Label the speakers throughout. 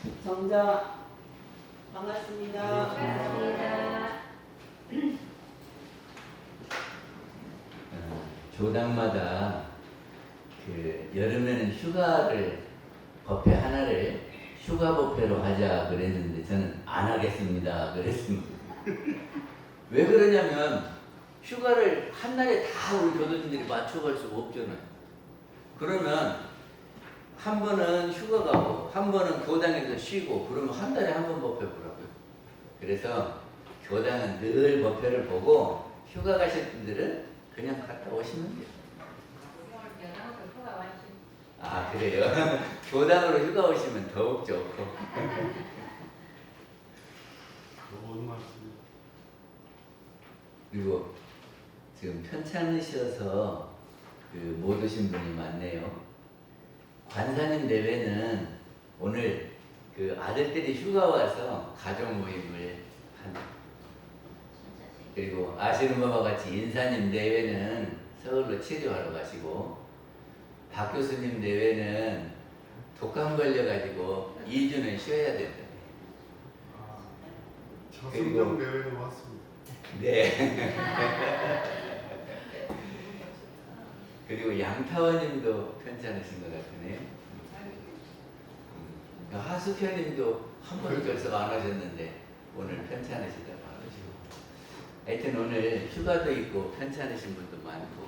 Speaker 1: 정자 반갑습니다.
Speaker 2: 반갑습니다.
Speaker 3: 조당마다 그 여름에는 휴가를 법회 하나를 휴가 법회로 하자 그랬는데 저는 안 하겠습니다 그랬습니다. 왜 그러냐면 휴가를 한 달에 다 우리 교도진들이 맞춰갈 수가 없잖아요. 그러면 한 번은 휴가 가고 한 번은 교당에서 쉬고 그러면 한 달에 한 번 법회 보라고요. 그래서 교당은 늘 법회를 보고 휴가 가실 분들은 그냥 갔다 오시면 돼요. 아 그래요? 교당으로 휴가 오시면 더욱 좋고.
Speaker 4: 좋은 말씀입니다.
Speaker 3: 그리고 지금 편찮으셔서 못 오신 분이 많네요. 관사님 내외는 오늘 아들들이 휴가 와서 가족 모임을 한. 그리고 아시는 바와 같이 인사님 내외는 서울로 치료하러 가시고 박 교수님 내외는 독감 걸려가지고 2주는 쉬어야 된다.
Speaker 4: 저승정 대회는 왔습니다.
Speaker 3: 네. 그리고 양타원님도 편찮으신 것 같으네요. 하수표님도 한 번도 결석 안 하셨는데 오늘 편찮으시다고 하시고. 하여튼 오늘 휴가도 있고 편찮으신 분도 많고.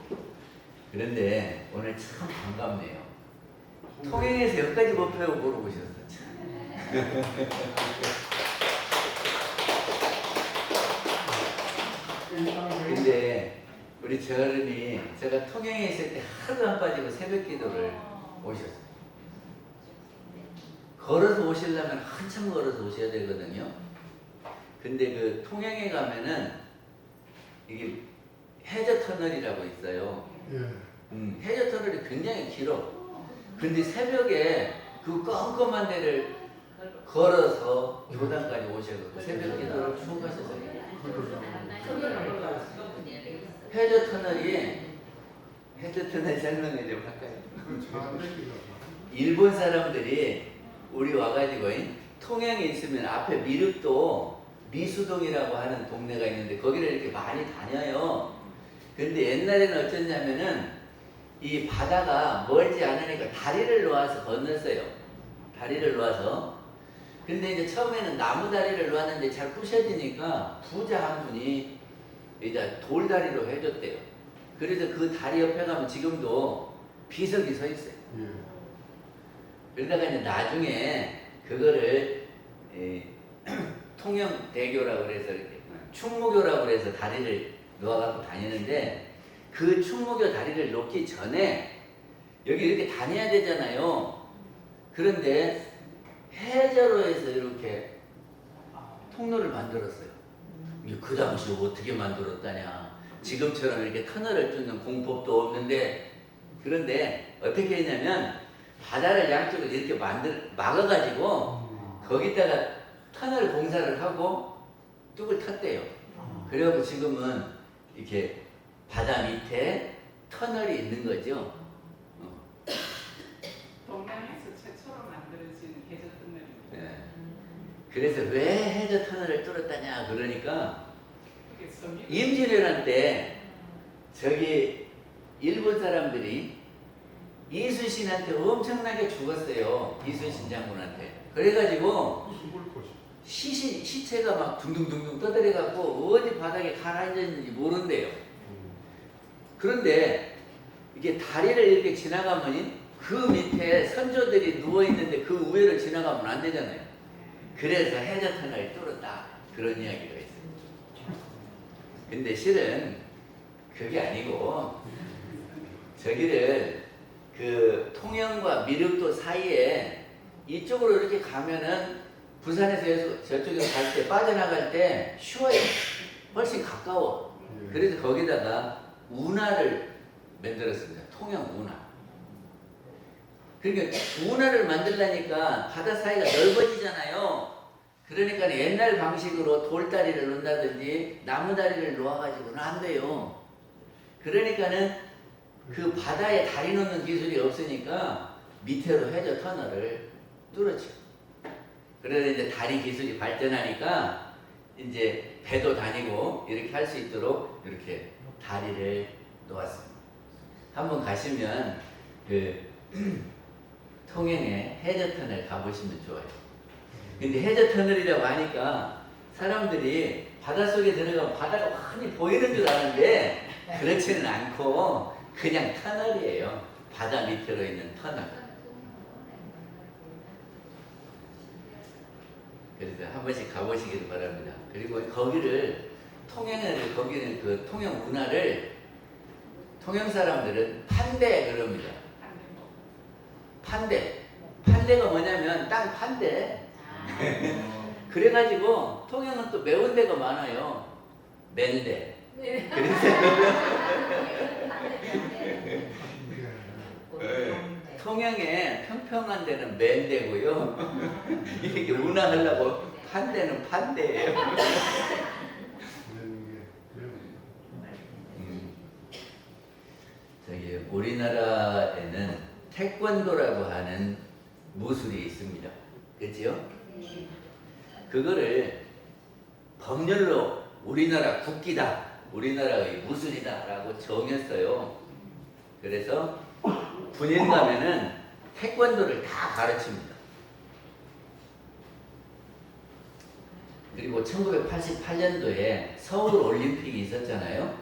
Speaker 3: 그런데 오늘 참 반갑네요. 통영에서 여기까지 법회하고 보러 오셨어. 근데 우리 저어른이 제가 통영에 있을 때 하루도 안 빠지고 새벽 기도를 오셨어요. 걸어서 오시려면 한참 걸어서 오셔야 되거든요. 근데 그 통영에 가면은 이게 해저 터널이라고 있어요.
Speaker 4: 예.
Speaker 3: 해저 터널이 굉장히 길어. 근데 새벽에 그 껌껌한 데를 걸어서 교당까지 오셔서 새벽 기도를 쭉 하셨어요. 해저 터널이 해저 터널 설명을 좀 할까요? 일본 사람들이 우리 와가지고 통영에 있으면 앞에 미륵도 미수동이라고 하는 동네가 있는데 거기를 이렇게 많이 다녀요. 근데 옛날에는 어쩌냐면은 이 바다가 멀지 않으니까 다리를 놓아서 건넜어요. 다리를 놓아서. 근데 이제 처음에는 나무 다리를 놓았는데 잘 부셔지니까 부자 한 분이 이제 돌다리로 해줬대요. 그래서 그 다리 옆에 가면 지금도 비석이 서 있어요.
Speaker 4: 예.
Speaker 3: 그러다가 이제 나중에 그거를 통영대교라고 그래서 이렇게 충무교라고 그래서 다리를 놓아갖고 다니는데 그 충무교 다리를 놓기 전에 여기 이렇게 다녀야 되잖아요. 그런데 해저로 해서 이렇게 통로를 만들었어요. 그 당시 어떻게 만들었다냐. 지금처럼 이렇게 터널을 뚫는 공법도 없는데 그런데 어떻게 했냐면 바다를 양쪽으로 이렇게 막아가지고 거기다가 터널 공사를 하고 뚝을 탔대요. 그래갖고 지금은 이렇게 바다 밑에 터널이 있는 거죠.
Speaker 5: 동남에서 최초로 만들어진 해저 터널입니다.
Speaker 3: 네. 그래서 왜 해저 터널을 뚫었다냐 그러니까
Speaker 5: 그게 섬유-
Speaker 3: 임진왜란 때 저기 일본 사람들이 이순신한테 엄청나게 죽었어요. 이순신 장군한테. 그래가지고
Speaker 4: 죽을 것이.
Speaker 3: 시체가 막 둥둥둥둥 떠들어갖고 어디 바닥에 가라앉았는지 모른대요. 그런데 이게 다리를 이렇게 지나가면 그 밑에 선조들이 누워있는데 그 위를 지나가면 안 되잖아요. 그래서 해저 터널을 뚫었다. 그런 이야기가 있어요. 근데 실은 그게 아니고 저기를 그 통영과 미륵도 사이에 이쪽으로 이렇게 가면은 부산에서 저쪽에서 갈 때 빠져나갈 때 쉬워요. 훨씬 가까워. 그래서 거기다가 운하를 만들었습니다. 통영 운하. 그러니까 운하를 만들려니까 바다 사이가 넓어지잖아요. 그러니까 옛날 방식으로 돌다리를 놓는다든지 나무다리를 놓아가지고는 안 돼요. 그러니까는 그 바다에 다리 놓는 기술이 없으니까 밑으로 해저 터널을 뚫었죠. 그래서 이제 다리 기술이 발전하니까 이제 배도 다니고 이렇게 할 수 있도록 이렇게 다리를 놓았습니다. 한번 가시면 그 통영에 해저터널 가보시면 좋아요. 근데 해저터널이라고 하니까 사람들이 바닷속에 들어가면 바다가 환히 보이는 줄 아는데 그렇지는 않고 그냥 터널이에요. 바다 밑으로 있는 터널. 그래서 한 번씩 가보시기를 바랍니다. 그리고 거기를 거기는 그 통영 문화를 통영 사람들은 판대 그럽니다. 판대가 뭐냐면 땅 판대. 그래가지고 통영은 또 매운 데가 많아요. 맨대. 그래서 통영에 평평한 데는 맨대고요. 이렇게 운항하려고 판대는 판대예요.
Speaker 4: 그런 게
Speaker 3: 저기 우리나라에는 태권도라고 하는 무술이 있습니다. 그렇죠? 그거를 법률로 우리나라 국기다, 우리나라의 무술이다라고 정했어요. 그래서 군인 가면은 태권도를 다 가르칩니다. 그리고 1988년도에 서울 올림픽이 있었잖아요.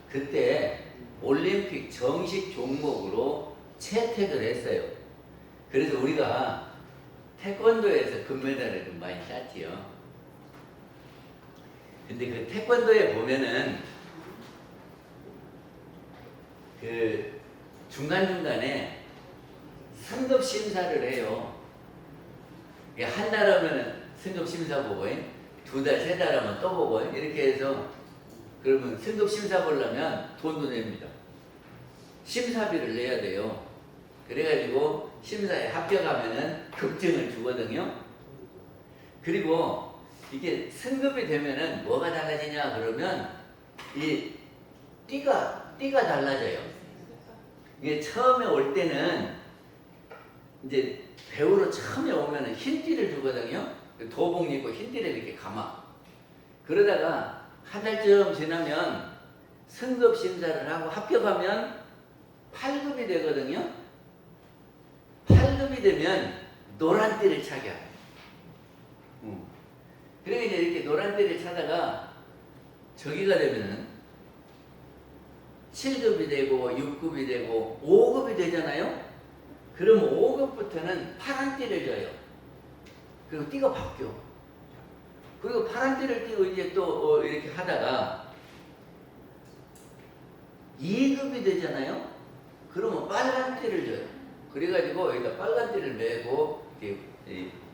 Speaker 3: 그때 올림픽 정식 종목으로 채택을 했어요. 그래서 우리가 태권도에서 금메달을 좀 많이 땄지요. 근데 그 태권도에 보면은 그 중간중간에 승급 심사를 해요. 한 달 하면 승급 심사 보고, 두 달, 세 달 하면 또 보고, 이렇게 해서 그러면 승급 심사 보려면 돈도 냅니다. 심사비를 내야 돼요. 그래가지고 심사에 합격하면은 급증을 주거든요. 그리고 이게 승급이 되면은 뭐가 달라지냐 그러면 이 띠가 달라져요. 이게 처음에 올 때는 이제 배우로 처음에 오면은 흰 띠를 주거든요. 도복 입고 흰 띠를 이렇게 감아. 그러다가 한 달쯤 지나면 승급 심사를 하고 합격하면 8급이 되거든요. 8급이 되면 노란 띠를 차게 해요. 그러니까 이제 이렇게 노란 띠를 차다가 저기가 되면은 7급이 되고 6급이 되고 5급이 되잖아요. 그럼 5급부터는 파란 띠를 줘요. 그리고 띠가 바뀌어. 그리고 파란 띠를 띠고 이제 또 이렇게 하다가 2급이 되잖아요. 그러면 빨간 띠를 줘요. 그래가지고 여기다 빨간 띠를 메고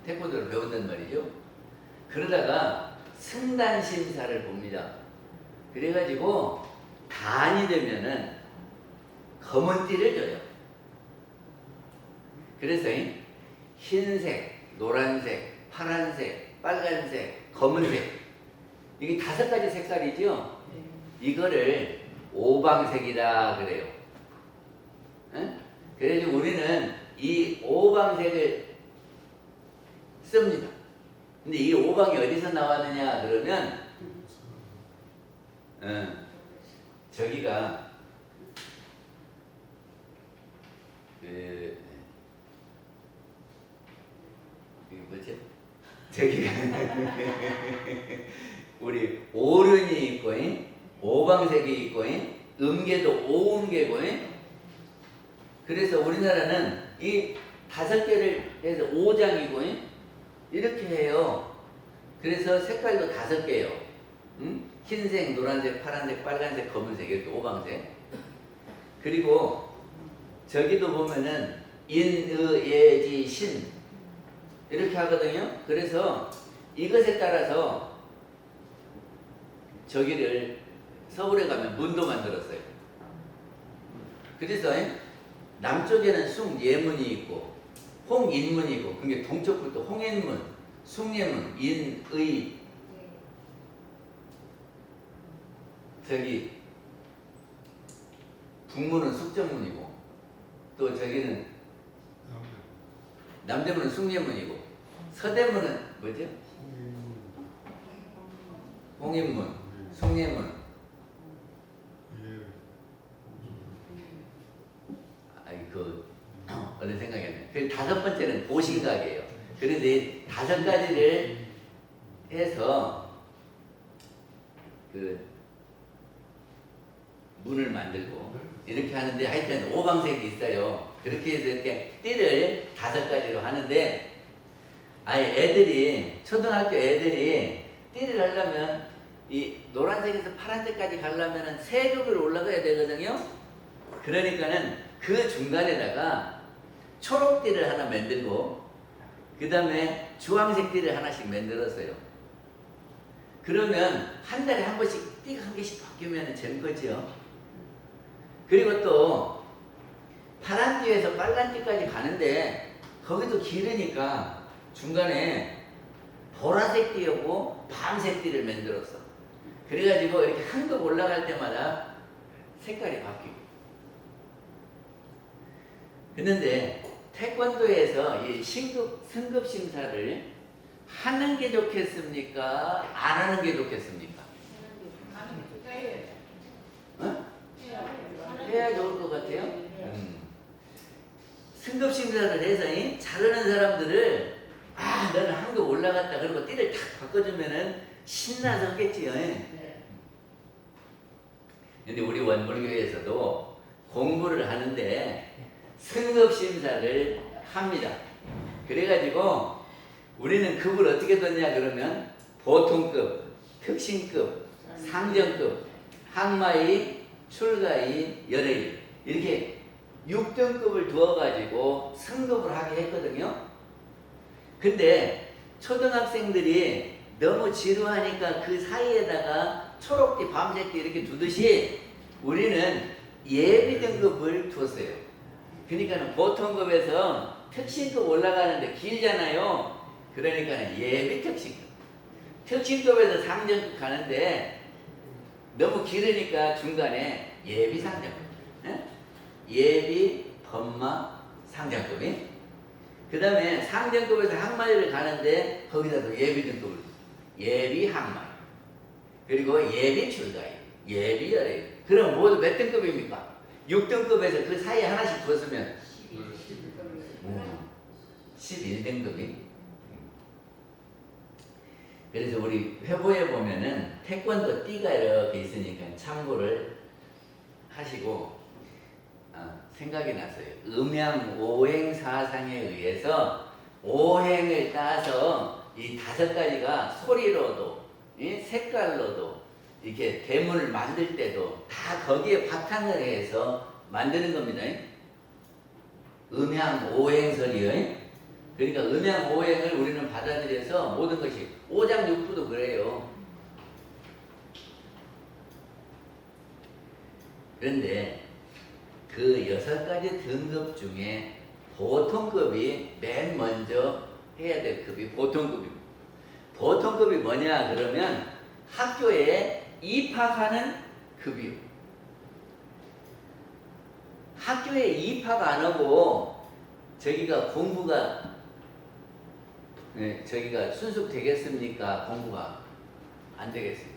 Speaker 3: 태권도를 배운단 말이죠. 그러다가 승단 심사를 봅니다. 그래가지고 단이 되면은 검은 띠를 줘요. 그래서 흰색, 노란색, 파란색, 빨간색, 검은색, 이게 5가지 색깔이죠. 이거를 오방색이라 그래요. 그래서 우리는 이 오방색을 씁니다. 근데 이 오방이 어디서 나왔느냐 그러면 저기가 그 뭐지? 저기가 우리 오륜이 있고 오방색이 있고 음계도 오음계고 그래서 우리나라는 이 5개를 해서 5장이고 이렇게 해요. 그래서 색깔도 5개예요. 흰색, 노란색, 파란색, 빨간색, 검은색 이렇게 오방색. 그리고 저기도 보면은 인의예지 신 이렇게 하거든요. 그래서 이것에 따라서 저기를 서울에 가면 문도 만들었어요. 그래서 남쪽에는 숭예문이 있고 홍인문이 있고 그게 동쪽부터 홍인문, 숭예문, 인의 저기 북문은 숙정문이고 또 저기는 남대문은 숭례문이고 서대문은 뭐죠? 홍인문, 숭례문.
Speaker 4: 예.
Speaker 3: 아이 어느 생각이 안 나요. 그 다섯 번째는 보신각이에요. 그래서 이 다섯 가지를 해서 그 문을 만들고 이렇게 하는데 하여튼 오방색이 있어요. 그렇게 해서 이렇게 띠를 다섯 가지로 하는데 아예 애들이 초등학교 애들이 띠를 하려면 이 노란색에서 파란색까지 가려면 세 급으로 올라가야 되거든요. 그러니까는 그 중간에다가 초록띠를 하나 만들고 그 다음에 주황색 띠를 하나씩 만들었어요. 그러면 한 달에 한 번씩 띠가 한 개씩 바뀌면 재밌겠죠. 그리고 또 파란 띠에서 빨간 띠까지 가는데 거기도 길으니까 중간에 보라색 띠하고 밤색 띠를 만들었어. 그래가지고 이렇게 한 급 올라갈 때마다 색깔이 바뀌고. 그런데 태권도에서 이 승급 심사를 하는 게 좋겠습니까? 안 하는 게 좋겠습니까? 어? 해야 좋을 것 같아요. 승급 심사를 해서 잘하는 사람들을 너는 한 급 올라갔다 그러고 띠를 탁 바꿔주면은 신나서 하겠지요. 근데 우리 원불교에서도 공부를 하는데 승급 심사를 합니다. 그래가지고 우리는 급을 어떻게 뒀냐 그러면 보통급, 특신급, 상정급, 항마이, 출가이, 열애이 이렇게 6등급을 두어가지고 승급을 하게 했거든요. 근데 초등학생들이 너무 지루하니까 그 사이에다가 초록띠, 밤색띠 이렇게 두듯이 우리는 예비 등급을 뒀어요. 그러니까 보통급에서 특신급 올라가는데 길잖아요. 그러니까 예비 특신급. 특신급에서 상정급 가는데 너무 길으니까 중간에 예비 상정급. 예비, 법마, 상정급이. 그 다음에 상정급에서 항마이를 가는데 거기다도 예비 등급을 예비 항마이. 그리고 예비 출가이, 예비 열애이. 그럼 모두 몇 등급입니까? 6등급에서 그 사이에 하나씩 뒀으면 11등급이. 그래서 우리 회보에 보면은 태권도 띠가 이렇게 있으니까 참고를 하시고 생각이 났어요. 음양 오행 사상에 의해서 오행을 따서 이 다섯 가지가 소리로도 색깔로도 이렇게 대문을 만들 때도 다 거기에 바탕을 해서 만드는 겁니다. 음양 오행설이요. 그러니까 음양 오행을 우리는 받아들여서 모든 것이 오장육부도 그래요. 그런데 그 6가지 등급 중에 보통급이 맨 먼저 해야 될 급이 보통급입니다. 보통급이 뭐냐 그러면 학교에 입학하는 급이요. 학교에 입학 안 하고 저기가 공부가 저기가 순수되겠습니까? 공부가 안 되겠습니까?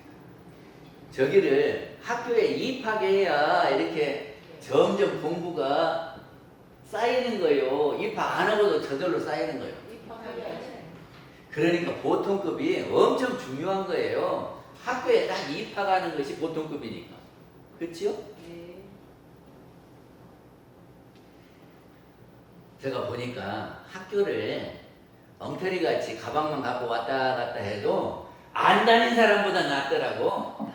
Speaker 3: 저기를 학교에 입학해야 이렇게 점점 공부가 쌓이는 거예요. 입학 안 하고도 저절로 쌓이는 거예요. 그러니까 보통급이 엄청 중요한 거예요. 학교에 딱 입학하는 것이 보통급이니까. 그렇지요? 제가 보니까 학교를 엉터리같이 가방만 갖고 왔다 갔다 해도 안 다닌 사람보다 낫더라고.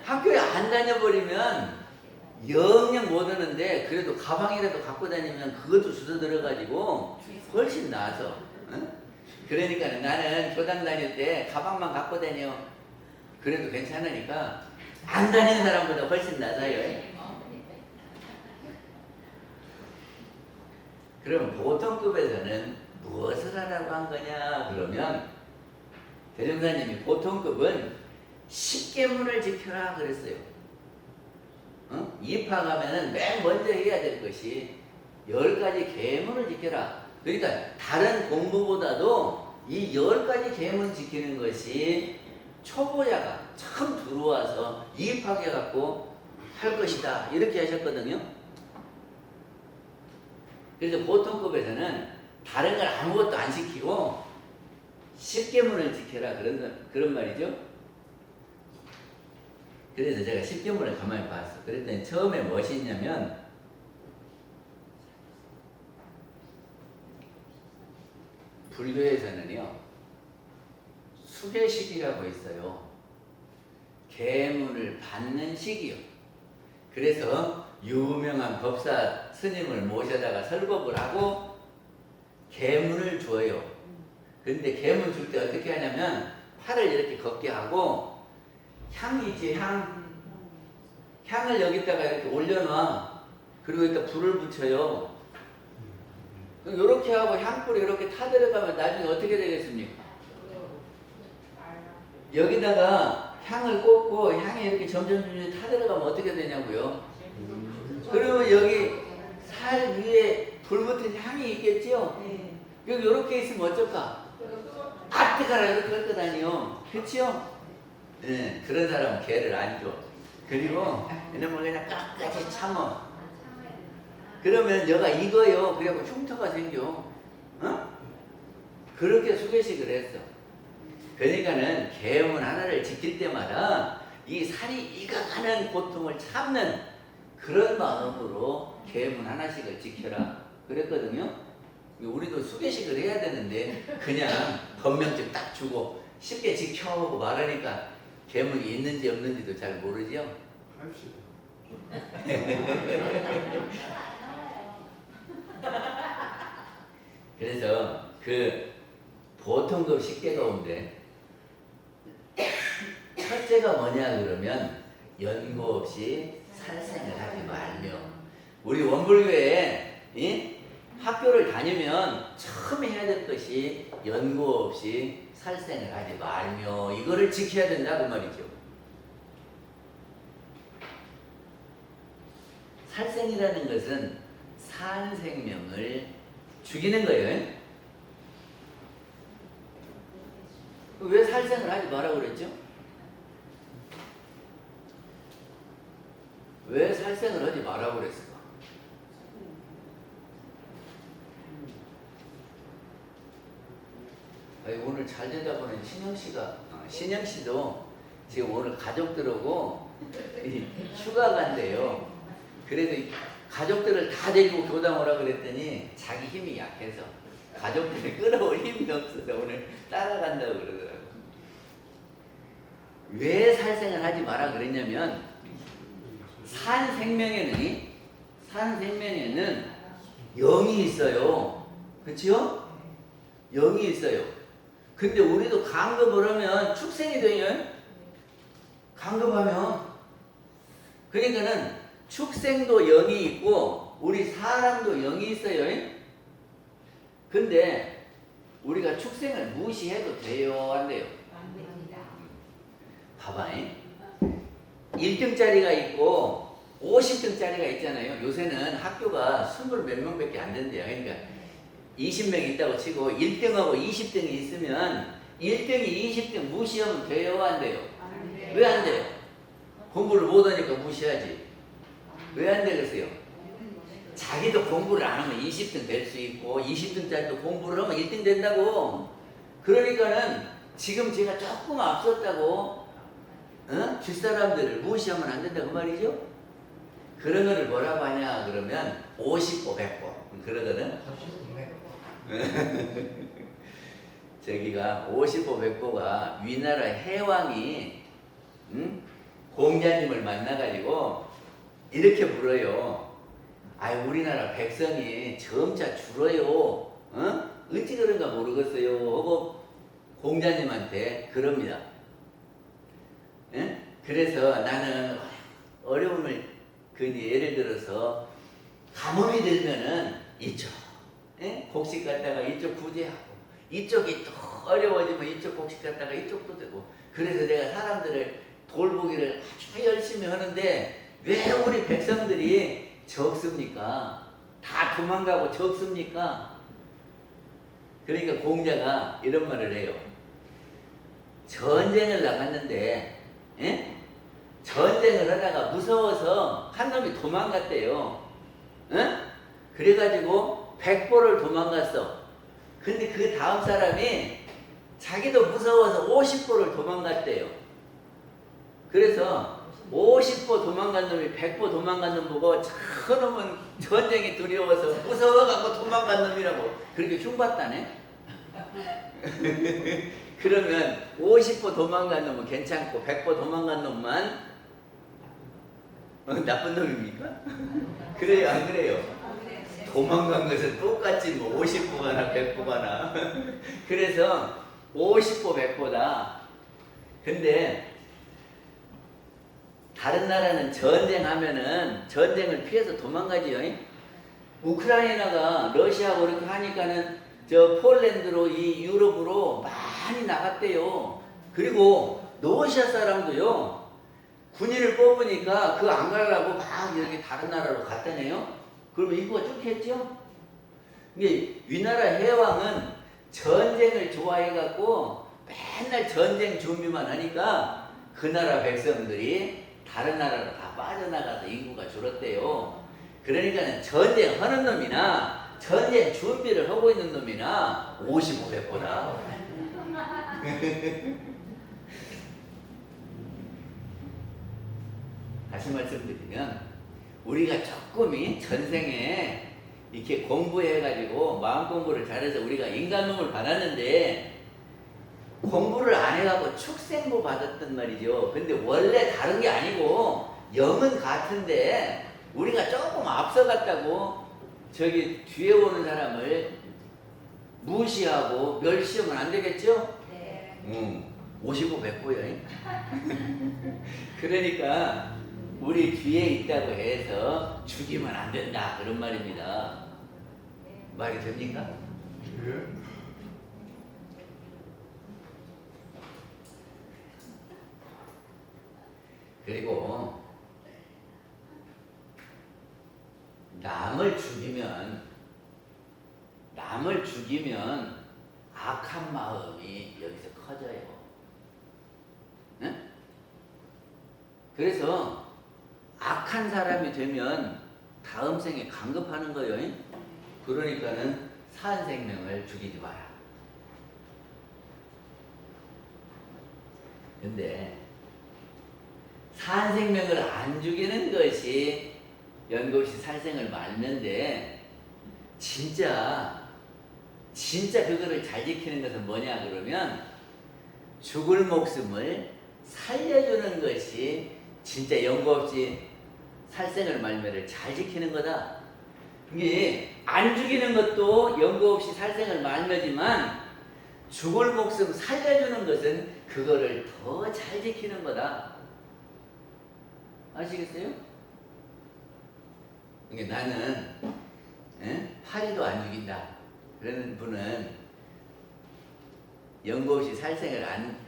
Speaker 3: 학교에 안 다녀버리면 영영 못 오는데 그래도 가방이라도 갖고 다니면 그것도 주워들어가지고 훨씬 나아서. 그러니까 나는 교당 다닐 때 가방만 갖고 다녀. 그래도 괜찮으니까 안 다니는 사람보다 훨씬 나아요. 그럼 보통급에서는 무엇을 하라고 한 거냐 그러면 대종사님이 보통급은 10계문을 지켜라 그랬어요. 입학하면은 맨 먼저 해야 될 것이 10가지 계문을 지켜라. 그러니까 다른 공부보다도 이 10가지 계문 지키는 것이 초보자가 처음 들어와서 이입하게 할 것이다. 이렇게 하셨거든요. 그래서 보통급에서는 다른 걸 아무것도 안 시키고 10계문을 지켜라. 그런 말이죠. 그래서 제가 10계문을 가만히 봤어. 그랬더니 처음에 무엇이 있냐면 불교에서는요 수계식이라고 있어요. 계문을 받는 식이요. 그래서 유명한 법사 스님을 모셔다가 설법을 하고 계문을 줘요. 근데 계문 줄 때 어떻게 하냐면 팔을 이렇게 걷게 하고 향이 있지, 향을 여기다가 이렇게 올려놔. 그리고 여기다 불을 붙여요. 이렇게 하고 향불이 이렇게 타들어가면 나중에 어떻게 되겠습니까? 여기다가 향을 꽂고 향이 이렇게 점점 타들어가면 어떻게 되냐고요? 그러면 여기 살 위에 불 붙은 향이 있겠죠? 여기 이렇게 있으면 어쩔까? 아, 뜨거라 이렇게 할 거 아니요. 그렇죠? 네, 그런 사람은 개를 안 줘. 그리고 이놈을 그냥 끝까지 참어. 그러면 여가 익어요. 그래갖고 흉터가 생겨. 어? 그렇게 수계식을 했어. 그러니까는 계문 하나를 지킬 때마다 이 살이 익어가는 고통을 참는 그런 마음으로 계문 하나씩을 지켜라 그랬거든요. 우리도 수계식을 해야 되는데 그냥 법명집 딱 주고 쉽게 지켜하고 말하니까 계문이 있는지 없는지도 잘 모르지요.
Speaker 4: 합시다.
Speaker 3: 그래서 그 보통급 10개 가운데 첫째가 뭐냐 그러면 연고 없이 살생을 하지 말며. 우리 원불교에 학교를 다니면 처음 해야 될 것이 연고 없이 살생을 하지 말며 이거를 지켜야 된다 그 말이죠. 살생이라는 것은 산 생명을 죽이는 거예요. 왜 살생을 하지 말라고 그랬죠? 왜 살생을 하지 말라고 그랬을까? 오늘 잘 되다 보니 신영 씨도 지금 오늘 가족들하고 휴가 간대요. 그래서 가족들을 다 데리고 교당 오라 그랬더니 자기 힘이 약해서 가족들을 끌어올 힘이 없어서 오늘 따라간다고 그러더라고요. 왜 살생을 하지 마라 그랬냐면 산 생명에는 영이 있어요. 그렇죠? 영이 있어요. 근데 우리도 강급을 하면 축생이 돼요. 강급하면. 그러니까는 축생도 영이 있고 우리 사람도 영이 있어요. 근데 우리가 축생을 무시해도 돼요? 안 돼요?
Speaker 5: 안 됩니다.
Speaker 3: 봐봐. 1등짜리가 있고 50등짜리가 있잖아요. 요새는 학교가 20몇 명밖에 안 된대요. 그러니까 20명 있다고 치고 1등하고 20등이 있으면 1등이 20등 무시하면 돼요? 안 돼요?
Speaker 5: 안 돼요.
Speaker 3: 왜 안 돼요? 공부를 못하니까 무시하지. 왜 안 되겠어요? 자기도 공부를 안 하면 20등 될 수 있고 20등짜리도 공부를 하면 1등 된다고. 그러니까는 지금 제가 조금 앞섰다고 뒷사람들을 무시하면 안 된다고 말이죠. 그런 거를 뭐라고 하냐 그러면 50보 100보 그러거든. 저기가 50보 100보가 위나라 해왕이 공자님을 만나가지고 이렇게 물어요. 우리나라 백성이 점차 줄어요. 어찌 그런가 모르겠어요. 하고 공자님한테 그럽니다. 그래서 나는 어려움을 예를 들어서 가뭄이 들면은 이쪽 곡식 갖다가 이쪽 구제하고 이쪽이 또 어려워지면 이쪽 곡식 갖다가 이쪽도 되고 그래서 내가 사람들을 돌보기를 아주 열심히 하는데 왜 우리 백성들이 적습니까? 다 도망가고 적습니까? 그러니까 공자가 이런 말을 해요. 전쟁을 나갔는데, 예? 전쟁을 하다가 무서워서 한 놈이 도망갔대요. 예? 그래가지고 100보를 도망갔어. 근데 그 다음 사람이 자기도 무서워서 50보를 도망갔대요. 그래서 50보 도망간 놈이 100보 도망간 놈 보고 저놈은 전쟁이 두려워서 무서워갖고 도망간 놈이라고 그렇게 흉봤다네. 그러면 50보 도망간 놈은 괜찮고 100보 도망간 놈만 나쁜 놈입니까? 그래요 안 그래요? 도망간 것은 똑같지 뭐 50보가나 100보가나 그래서 50보 100보다. 근데 다른 나라는 전쟁하면은 전쟁을 피해서 도망가지요. 우크라이나가 러시아하고 이렇게 하니까는 저 폴란드로 이 유럽으로 많이 나갔대요. 그리고 러시아 사람도요 군인을 뽑으니까 그 안 가려고 막 이렇게 다른 나라로 갔다네요. 그러면 인구가 쭉 했죠. 이게 위나라 해왕은 전쟁을 좋아해갖고 맨날 전쟁 준비만 하니까 그 나라 백성들이 다른 나라로 다 빠져나가서 인구가 줄었대요. 그러니까는 전쟁하는 놈이나 전쟁 준비를 하고 있는 놈이나 55배보다 다시 말씀드리면 우리가 조금이 전생에 이렇게 공부해가지고 마음 공부를 잘해서 우리가 인간놈을 받았는데 공부를 안 해갖고 축생부 받았단 말이죠. 근데 원래 다른 게 아니고 영은 같은데 우리가 조금 앞서갔다고 저기 뒤에 오는 사람을 무시하고 멸시하면 안 되겠죠? 네. 55, 100보여. 그러니까 우리 뒤에 있다고 해서 죽이면 안 된다 그런 말입니다. 말이 됩니까?
Speaker 4: 예.
Speaker 3: 그리고 남을 죽이면 악한 마음이 여기서 커져요. 네? 그래서 악한 사람이 되면 다음 생에 간급하는 거예요. 그러니까는 산 생명을 죽이지 마라. 근데 산 생명을 안 죽이는 것이 연꽃이 살생을 말는데 진짜 그거를 잘 지키는 것은 뭐냐 그러면 죽을 목숨을 살려주는 것이 진짜 연꽃이 살생을 말매를 잘 지키는 거다. 이게 안 죽이는 것도 연고 없이 살생을 말매지만 죽을 목숨 살려주는 것은 그거를 더 잘 지키는 거다. 아시겠어요? 이게 나는 파리도 안 죽인다. 그러는 분은 연고 없이 살생을 안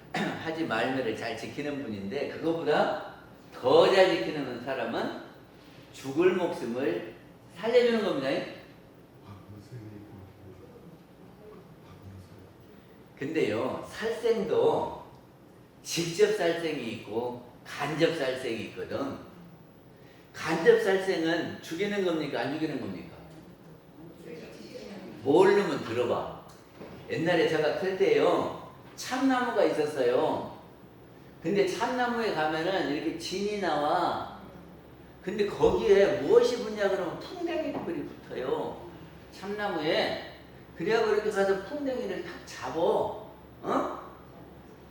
Speaker 3: 하지 말매를 잘 지키는 분인데 그거보다 더 잘 지키는 사람은 죽을 목숨을 살려주는 겁니다. 근데요, 살생도 직접 살생이 있고 간접 살생이 있거든. 간접 살생은 죽이는 겁니까? 안 죽이는 겁니까? 모르면 들어봐. 옛날에 제가 클 때요, 참나무가 있었어요. 근데 참나무에 가면은 이렇게 진이 나와. 근데 거기에 무엇이 붙냐 그러면 풍뎅이들이 붙어요. 참나무에. 그래갖고 이렇게 가서 풍뎅이를 탁 잡어.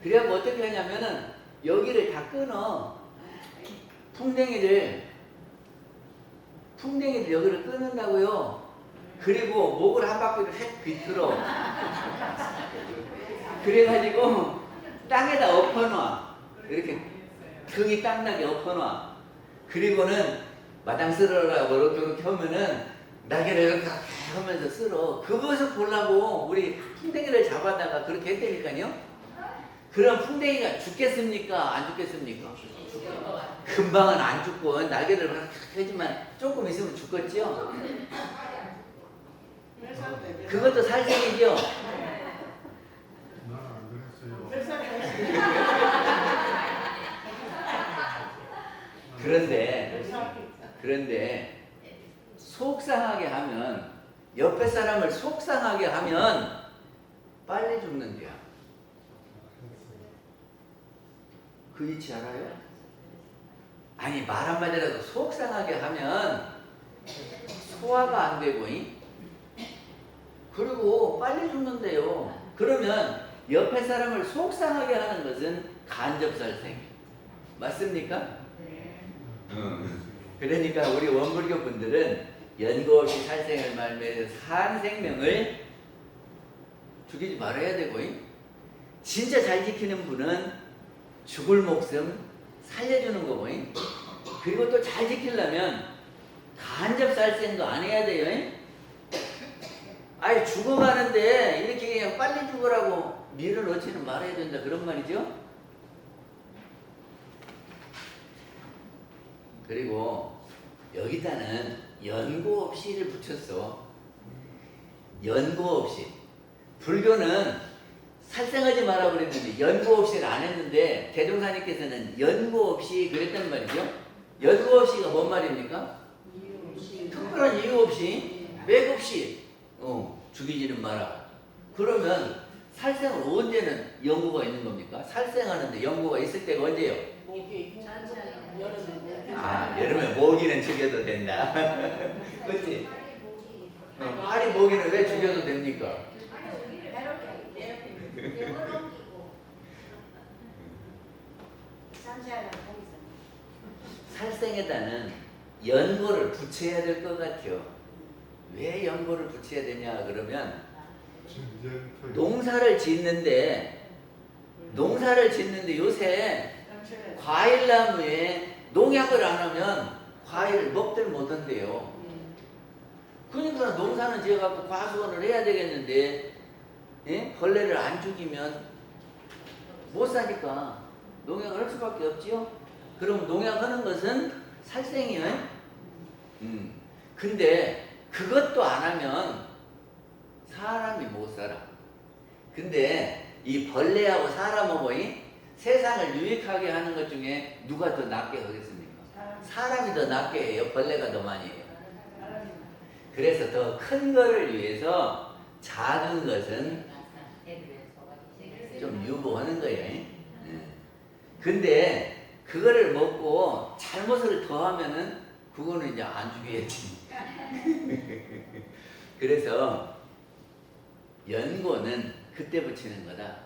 Speaker 3: 그래갖고 어떻게 하냐면은 여기를 다 끊어. 풍뎅이를 여기를 끊는다고요. 그리고 목을 한 바퀴를 휙 비틀어. 그래가지고 땅에다 엎어놔. 이렇게 등이 땅나게 엎어놔. 그리고는 마당 쓸어라고 이렇게 하면은 날개를 이렇게 하면서 쓸어. 그것을 보려고 우리 풍뎅이를 잡아다가 그렇게 했다니까요. 그럼 풍뎅이가 죽겠습니까? 안 죽겠습니까? 금방은 안 죽고 날개를 그렇게 하지만 조금 있으면 죽겠죠. 그것도 살생이죠. 그런데 속상하게 하면, 옆에 사람을 속상하게 하면 빨리 죽는데요. 그 이치 알아요? 아니, 말 한마디라도 속상하게 하면 소화가 안 되고, 그리고 빨리 죽는데요. 그러면 옆에 사람을 속상하게 하는 것은 간접살생. 맞습니까? 그러니까 우리 원불교 분들은 연고 없이 살생을 말미암아 산 생명을 죽이지 말아야 되고, 진짜 잘 지키는 분은 죽을 목숨 살려주는 거고, 그리고 또 잘 지키려면 간접살생도 안 해야 돼요. 아예 죽어가는데 이렇게 그냥 빨리 죽으라고 밀어넣지는 말아야 된다, 그런 말이죠. 그리고 여기다는 연고 없이를 붙였어. 연고 없이. 불교는 살생하지 마라 그랬는데 연고 없이를 안 했는데, 대종사님께서는 연고 없이 그랬단 말이죠. 연고 없이가 뭔 말입니까? 특별한 이유 없이, 맥 없이 죽이지는 마라. 그러면 살생을 언제는 연고가 있는 겁니까? 살생하는데 연고가 있을 때가 언제요? 여름에 모기는 죽여도 된다. 그렇지? 파리 모기는 왜 죽여도 됩니까? 살생에다는 연고를 붙여야 될 것 같아요. 왜 연고를 붙여야 되냐 그러면, 농사를 짓는데 요새 과일나무에 농약을 안 하면 과일을 먹들 못한대요. 그러니까 농사는 지어갖고 과수원을 해야 되겠는데, 벌레를 안 죽이면 못 사니까 농약을 할 수밖에 없지요. 그럼 농약하는 것은 살생이에요. 근데 그것도 안 하면 사람이 못 살아. 근데 이 벌레하고 사람하고 세상을 유익하게 하는 것 중에 누가 더 낫게 하겠습니까? 사람이 더 낫게 해요? 벌레가 더 많이 해요? 그래서 더 큰 거를 위해서 작은 것은 좀 유보하는 거예요. 근데 그거를 먹고 잘못을 더하면은 그거는 이제 안 죽여야지. 그래서 연고는 그때 붙이는 거다.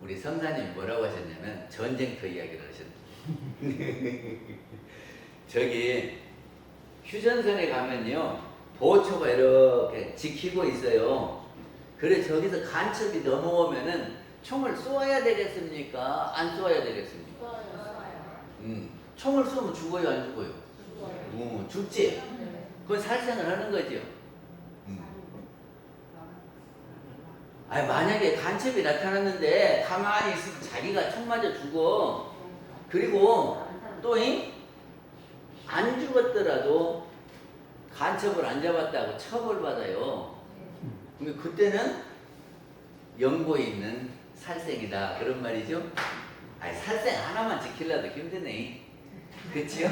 Speaker 3: 우리 성사님이 뭐라고 하셨냐면 전쟁터 이야기를 하셨어요. 저기 휴전선에 가면요, 보초가 이렇게 지키고 있어요. 그래 저기서 간첩이 넘어오면은 총을 쏘아야 되겠습니까? 안 쏘아야 되겠습니까? 총을 쏘면 죽어요, 안 죽어요? 죽지. 그건 살생을 하는 거죠. 아니, 만약에 간첩이 나타났는데 가만히 있으면 자기가 총 맞아 죽어. 그리고 또 안 죽었더라도 간첩을 안 잡았다고 처벌받아요. 근데 그때는 연고에 있는 살생이다, 그런 말이죠. 아니, 살생 하나만 지키려도 힘드네. 그치요?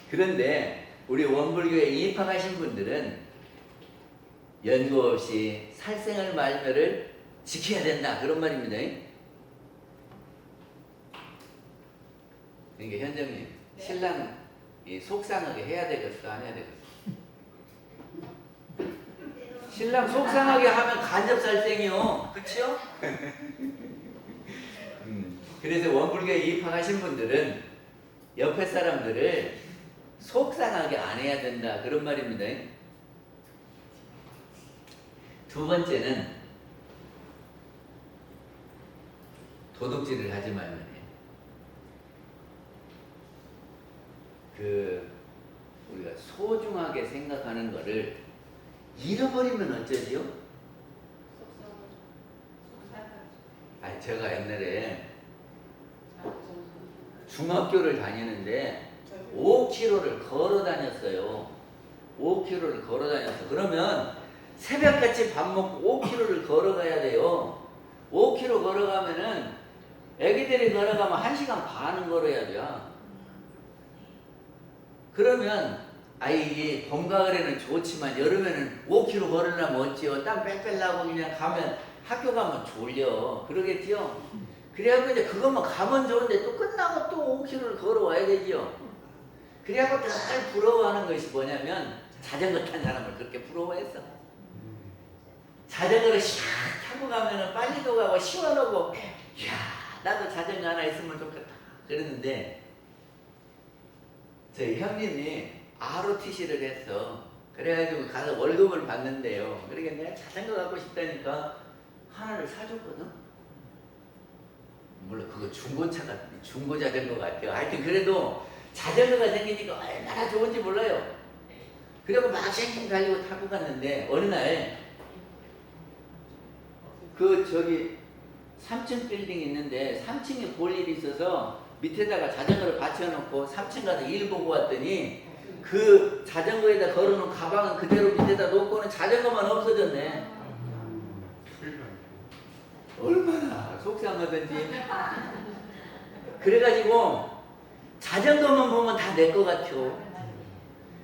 Speaker 3: 그런데 우리 원불교에 입학하신 분들은 연고 없이 살생을 말미를 지켜야 된다, 그런 말입니다. 그러니까 현정님, 신랑 속상하게 해야 되겠어, 안 해야 되겠어? 신랑 속상하게 하면 간접살생이요. 그치요? 그래서 원불교에 입학하신 분들은 옆에 사람들을 속상하게 안 해야 된다, 그런 말입니다. 두 번째는 도둑질을 하지 말면 해요. 우리가 소중하게 생각하는 거를 잃어버리면 어쩌지요? 아니, 제가 옛날에 중학교를 다니는데 5km를 걸어 다녔어요. 5km를 걸어 다녔어. 그러면 새벽같이 밥 먹고 5km를 걸어가야 돼요. 5km 걸어가면은 애기들이 걸어가면 1시간 반은 걸어야 돼요. 그러면 아이 봄 가을에는 좋지만 여름에는 5km 걸으려면 어찌요? 땀 빽빽 나고 그냥 가면 학교 가면 졸려. 그러겠지요? 그래갖고 이제 그것만 가면 좋은데 또 끝나고 또 5km를 걸어와야 되지요. 그래갖고 늘 부러워하는 것이 뭐냐면 자전거 탄 사람을 그렇게 부러워했어. 자전거를 샥 타고 가면은 빨리도 가고 시원하고 이야 나도 자전거 하나 있으면 좋겠다 그랬는데 저희 형님이 ROTC를 했어. 그래가지고 가서 월급을 받는데요. 그러니까 내가 자전거 갖고 싶다니까 하나를 사줬거든. 물론 그거 중고 자전거 같아요. 하여튼 그래도 자전거가 생기니까 얼마나 좋은지 몰라요. 그리고 막 쌩쌩 달리고 타고 갔는데 어느 날 그 저기 3층 빌딩 있는데 3층에 볼 일이 있어서 밑에다가 자전거를 받쳐놓고 3층 가서 일 보고 왔더니 그 자전거에다 걸어놓은 가방은 그대로 밑에다 놓고는 자전거만 없어졌네. 얼마나 속상하던지. 그래가지고 자전거만 보면 다 내 것 같죠.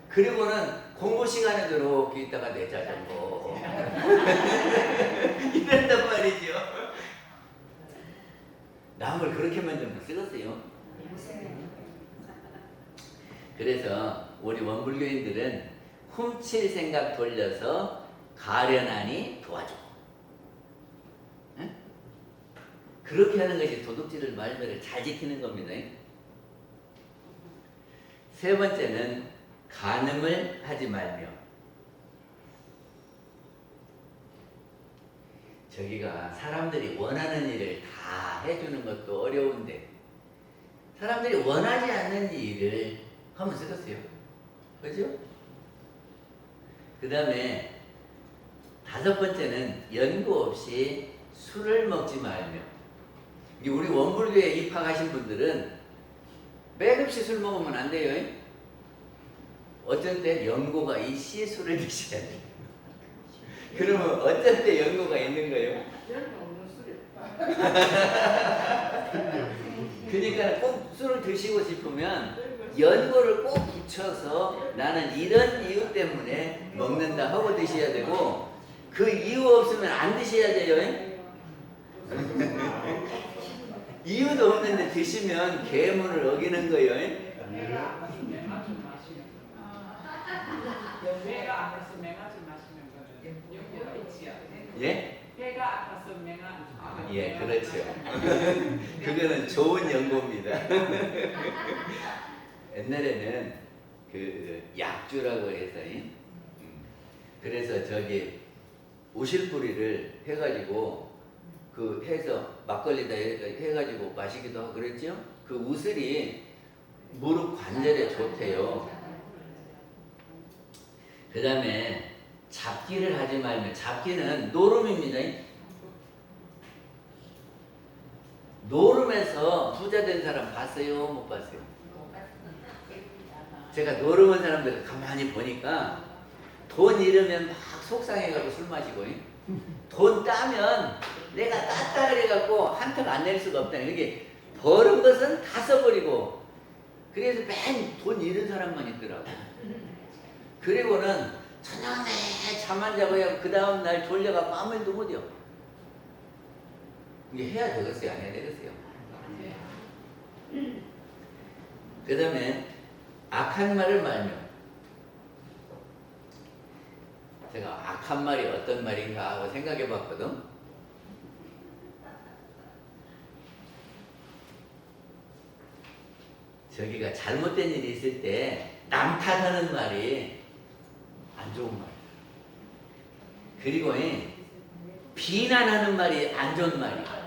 Speaker 3: 그리고는 공부 시간에 이렇게 있다가 내 자전거 이랬단 말이죠. 남을 그렇게만 좀 쓰겠어요. 그래서 우리 원불교인들은 훔칠 생각 돌려서 가련하니 도와줘. 응? 그렇게 하는 것이 도둑질을 말매를 잘 지키는 겁니다. 세 번째는 간음을 하지 말며. 저기가 사람들이 원하는 일을 다 해주는 것도 어려운데 사람들이 원하지 않는 일을 하면 쓰겠어요. 그죠? 그 다음에 다섯 번째는 연고 없이 술을 먹지 말며. 우리 원불교에 입학하신 분들은 맥없이 술 먹으면 안 돼요. 어쩔 때 연고가 있이 술을 드셔야 돼요. 그러면 어쩔 때 연고가 있는 거예요? 그러니까 꼭 술을 드시고 싶으면 연고를 꼭 붙여서 나는 이런 이유 때문에 먹는다 하고 드셔야 되고 그 이유 없으면 안 드셔야 돼요. 이유도 없는데 드시면 계문을 어기는 거예요.
Speaker 5: 배가 아파서 맹하지 마시는 거는 연고가 있지요.
Speaker 3: 예?
Speaker 5: 배가 아파서 맹하.
Speaker 3: 예, 그렇죠. 그거는 좋은 연고입니다. 옛날에는 그 약주라고 해서 그래서 저기 우실뿌리를 해가지고 그 해서 막걸리다 해가지고 마시기도 하고 그랬죠. 그 우슬이 무릎 관절에 좋대요. 그 다음에 잡기를 하지 말며. 잡기는 노름입니다. 노름에서 부자 된 사람 봤어요? 못 봤어요? 제가 노름한 사람들을 가만히 보니까 돈 잃으면 막 속상해가지고 술 마시고 돈 따면 내가 땄다 그래갖고 한턱 안 낼 수가 없다는 이게 버는 것은 다 써버리고 그래서 맨 돈 잃은 사람만 있더라고. 그리고는 저녁에 잠 안 자고 그 다음 날 졸려갖고 아무 일도 못해요. 이게 해야 되겠어요? 안 해야 되겠어요? 그 다음에 악한 말을 말며. 제가 악한 말이 어떤 말인가 하고 생각해 봤거든. 저기가 잘못된 일이 있을 때 남 탓하는 말이 안 좋은 말이야. 그리고 비난하는 말이 안 좋은 말이야.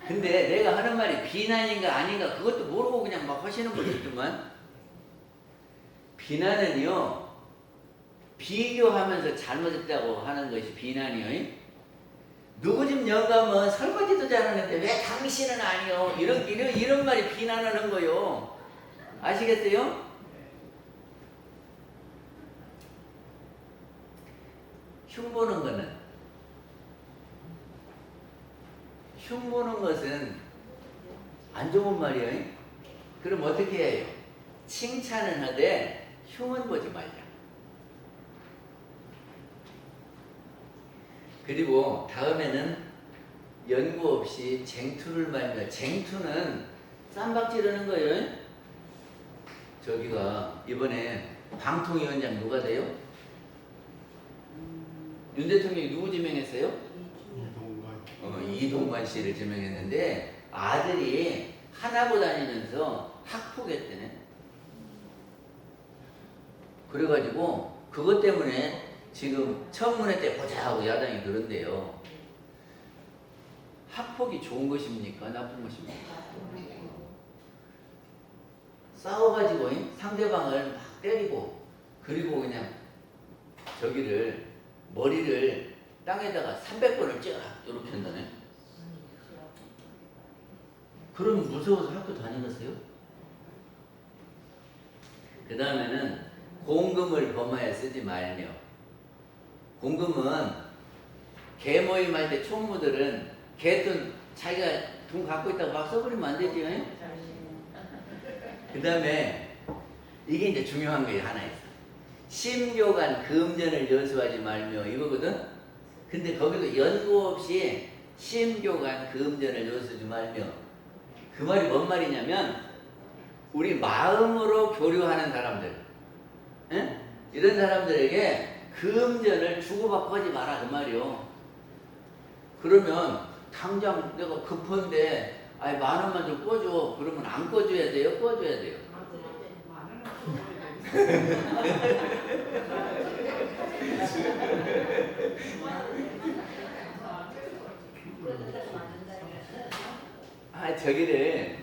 Speaker 3: 근데 내가 하는 말이 비난인가 아닌가 그것도 모르고 그냥 막 하시는 분이 있지만 비난은요 비교하면서 잘못했다고 하는 것이 비난이요. 누구 집 영감은 설거지도 잘하는데 왜 당신은 아니요? 이런 말이 비난하는 거요. 아시겠어요? 흉보는 것은 안 좋은 말이에요. 그럼 어떻게 해요? 칭찬은 하되 흉은 보지 말자. 그리고 다음에는 연구 없이 쟁투를 말며, 쟁투는 쌈박지르는 거예요. 저기가 이번에 방통위원장 누가 돼요? 윤 대통령이 누구 지명했어요?
Speaker 4: 이동관.
Speaker 3: 이동관 씨를 지명했는데 아들이 하나고 다니면서 학폭했대네. 그래가지고 그것 때문에 지금 청문회 때 보자 하고 야당이 그런데요. 학폭이 좋은 것입니까? 나쁜 것입니까? 싸워가지고 상대방을 막 때리고, 그리고 그냥 저기를 머리를 땅에다가 300번을 쫙 이렇게 한다네. 그럼 무서워서 학교 다니겠어요? 그 다음에는 공금을 범하여 쓰지 말며. 공금은 개 모임할 때 총무들은 개돈 자기가 돈 갖고 있다고 막 써버리면 안 되지. 그 다음에 이게 이제 중요한 게 하나 있어. 심교간 금전을 여수하지 말며, 이거거든. 근데 거기도 연구 없이 심교간 금전을 여수하지 말며. 그 말이 뭔 말이냐면 우리 마음으로 교류하는 사람들, 에? 이런 사람들에게 금전을 주고받고 하지 마라 그 말이요. 그러면 당장 내가 급한데 아이 10,000원만 좀 꺼줘. 그러면 안 꺼줘야 돼요? 꺼줘야 돼요? 저기를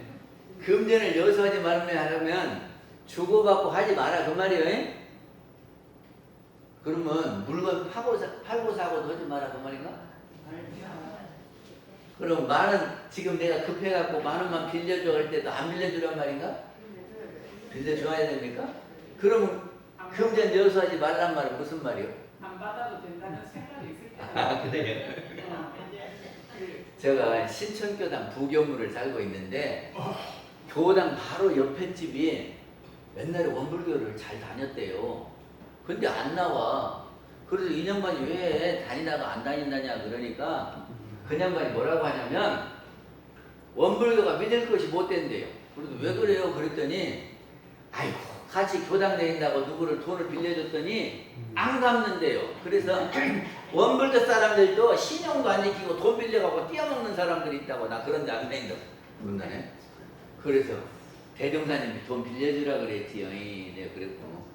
Speaker 3: 금전을 여수하지 말면 하려면 주고받고 하지 마라 그 말이에요. 그러면 물건 팔고 사고도 하지 마라 그 말인가? 그럼 지금 내가 급해갖고 10,000원만 빌려줘 할 때도 안 빌려주란 말인가? 빌려줘야 됩니까? 그러면 금전 여수하지 말란 말은 무슨 말이요?
Speaker 5: 안 받아도 된다는 생각이 있을 거예요.
Speaker 3: 그래요? 제가 신천교당 부교물을 살고 있는데 교당 바로 옆에 집이 옛날에 원불교를 잘 다녔대요. 근데 안 나와. 그래서 이 양반이 왜 다니다가 안 다닌다냐 그러니까 그 양반이 뭐라고 하냐면 원불교가 믿을 것이 못 된대요. 그래도 왜 그래요? 그랬더니 아이고 같이 교당 다닌다고 누구를 돈을 빌려줬더니 안 갚는데요. 그래서 원불교 사람들도 신용도 안 지키고 돈 빌려가고 띄어먹는 사람들이 있다고. 나 그런데 안 다닌다고 그런다네. 그래서 대종사님이 돈 빌려주라 그랬지요. 네, 그랬고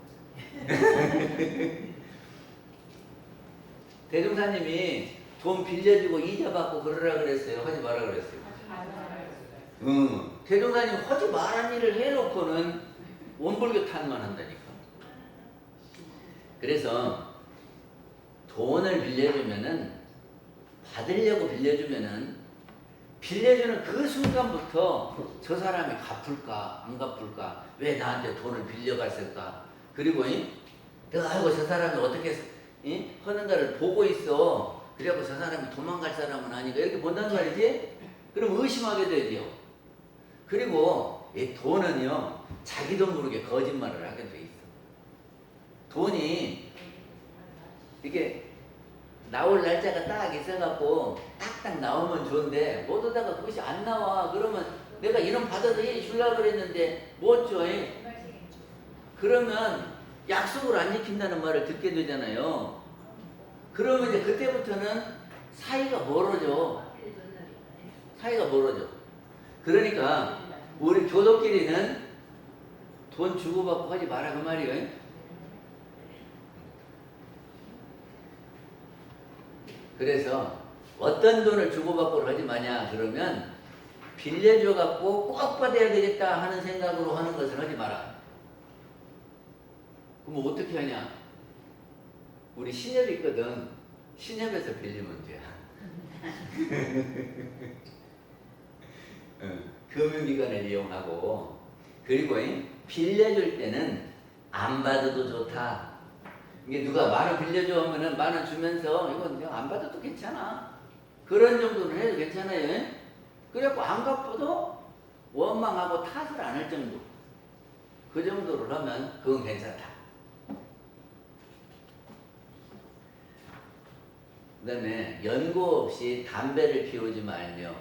Speaker 3: 대종사님이 돈 빌려주고 이자 받고 그러라 그랬어요? 하지 마라 그랬어요? 대종사님 하지 말란 일을 해놓고는 원불교 탓만 한다니까. 그래서 돈을 빌려주면은, 받으려고 빌려주면은 빌려주는 그 순간부터 저 사람이 갚을까 안 갚을까, 왜 나한테 돈을 빌려갔을까, 그리고 내가 알고 저 사람이 어떻게 하는가를 보고 있어. 그래갖고 저 사람이 도망갈 사람은 아니고 이렇게 본다는 말이지. 그럼 의심하게 되죠. 그리고 이 돈은요 자기도 모르게 거짓말을 하게 돼 있어. 돈이 이게 나올 날짜가 딱 있어갖고 딱딱 나오면 좋은데 못 오다가 그것이 안 나와. 그러면 내가 이런 받아서 주려고 그랬는데 못 줘. 그러면 약속을 안 지킨다는 말을 듣게 되잖아요. 그러면 이제 그때부터는 사이가 멀어져. 사이가 멀어져. 그러니까 우리 교도끼리는 돈 주고받고 하지 마라 그 말이에요. 그래서 어떤 돈을 주고받고 하지 마냐 그러면 빌려줘갖고 꼭 받아야 되겠다 하는 생각으로 하는 것을 하지 마라. 그럼 어떻게 하냐? 우리 신협이 있거든. 신협에서 빌리면 돼. 금융기관을 이용하고, 그리고 빌려줄 때는 안 받아도 좋다. 이게 누가 10,000원 빌려줘 하면은 10,000원 주면서 이건 내가 안 받아도 괜찮아. 그런 정도는 해도 괜찮아요. 그래갖고 안 갚아도 원망하고 탓을 안 할 정도. 그 정도로 하면 그건 괜찮다. 그 다음에 연고 없이 담배를 피우지 말며.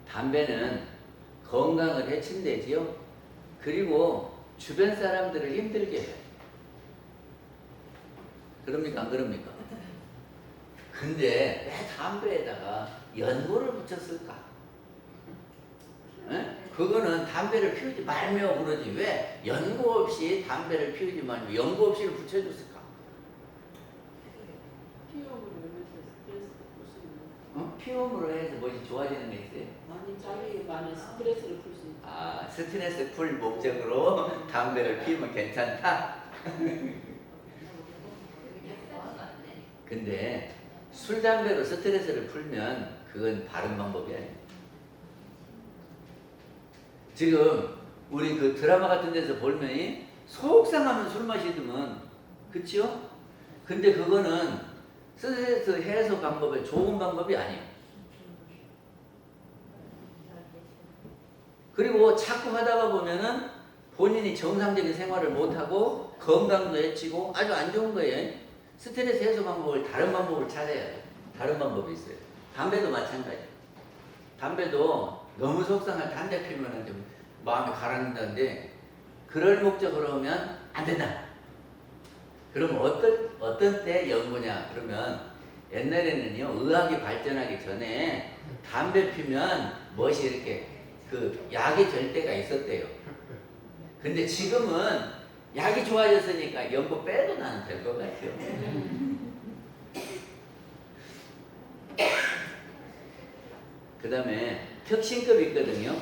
Speaker 3: 담배는 건강을 해친대지요. 그리고 주변 사람들을 힘들게 해요. 그럽니까? 안 그럽니까? 근데 왜 담배에다가 연고를 붙였을까? 에? 그거는 담배를 피우지 말며 그러지 왜 연고 없이 담배를 피우지 말며 연고 없이를 붙여줬을까?
Speaker 1: 피용으로 하면서 스트레스 풀 수 있는.
Speaker 3: 피움으로 해서 뭐지 좋아지는 게 있어요?
Speaker 1: 아니 자기만의 스트레스를 풀 수 있는.
Speaker 3: 아, 스트레스 풀 목적으로 담배를 피우면 괜찮다? 근데 술, 담배로 스트레스를 풀면 그건 바른 방법이 아니에요. 지금 우리 그 드라마 같은 데서 보면 속상하면 술 마시더만 그치요? 근데 그거는 스트레스 해소 방법의 좋은 방법이 아니에요. 그리고 자꾸 하다가 보면은 본인이 정상적인 생활을 못하고 건강도 해치고 아주 안 좋은 거예요. 스트레스 해소 방법을 다른 방법을 찾아야 돼요. 다른 방법이 있어요. 담배도 마찬가지. 담배도 너무 속상할 담배 피우면 좀 마음이 가라앉는다는데 그럴 목적으로 하면 안 된다. 그럼 어떤 때 연고냐? 그러면 옛날에는요 의학이 발전하기 전에 담배 피면 멋이 이렇게 그 약이 될 때가 있었대요. 근데 지금은 약이 좋아졌으니까 연고 빼도 나는 될 것 같아요. 그 다음에 특신급이 있거든요.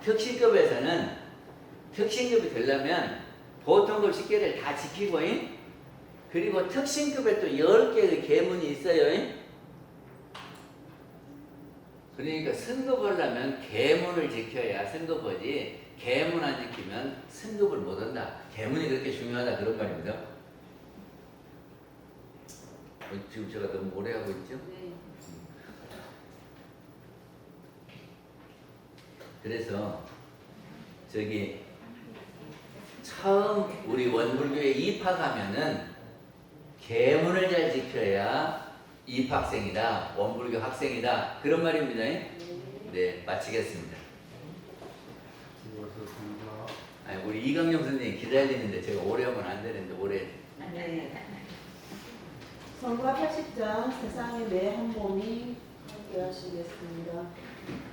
Speaker 3: 특신급에서는 특신급이 되려면 보통급 10개를 다 지키고 그리고 특신급에 또 10개의 계문이 있어요. 그러니까 승급하려면 계문을 지켜야 승급하지 계문 안 지키면 승급을 못한다. 계문이 그렇게 중요하다 그런 말입니다. 지금 제가 너무 오래 하고 있죠?
Speaker 1: 네.
Speaker 3: 그래서 저기 처음 우리 원불교에 입학하면은 계문을 잘 지켜야 입학생이다, 원불교 학생이다 그런 말입니다. 네, 마치겠습니다.
Speaker 4: 수고하셨습니다.
Speaker 3: 아니, 우리 이강용 선생님 기다리는데 제가 오래 하면 안 되는데 오래.
Speaker 1: 네. 성가 80장 세상의 매 한 몸이 함께 하시겠습니다.